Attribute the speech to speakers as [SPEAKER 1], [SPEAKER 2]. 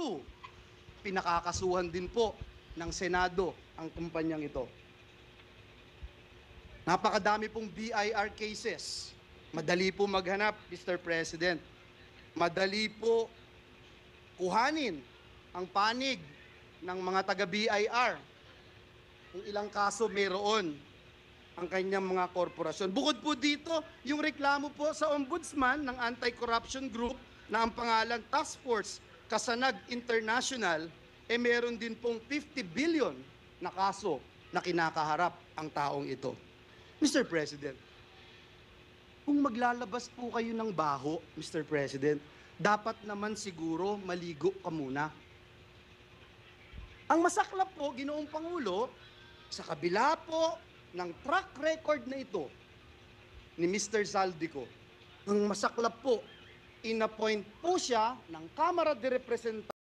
[SPEAKER 1] true, pinakakasuhan din po ng Senado ang kumpanyang ito. Napakadami pong BIR cases. Madali po maghanap, Mr. President. Madali po kuhanin ang panig ng mga taga-BIR. Kung ilang kaso mayroon ang kanyang mga korporasyon. Bukod po dito, yung reklamo po sa ombudsman ng anti-corruption group na ang pangalan Task Force Kasanag International, meron din pong 50 billion na kaso na kinakaharap ang taong ito. Mr. President, kung maglalabas po kayo ng baho, Mr. President, dapat naman siguro maligo ka muna. Ang masaklap po, Ginoong Pangulo, sa kabila po ng track record na ito ni Mr. Zaldico, ang masaklap po, inappoint po siya ng Kamara de Representantes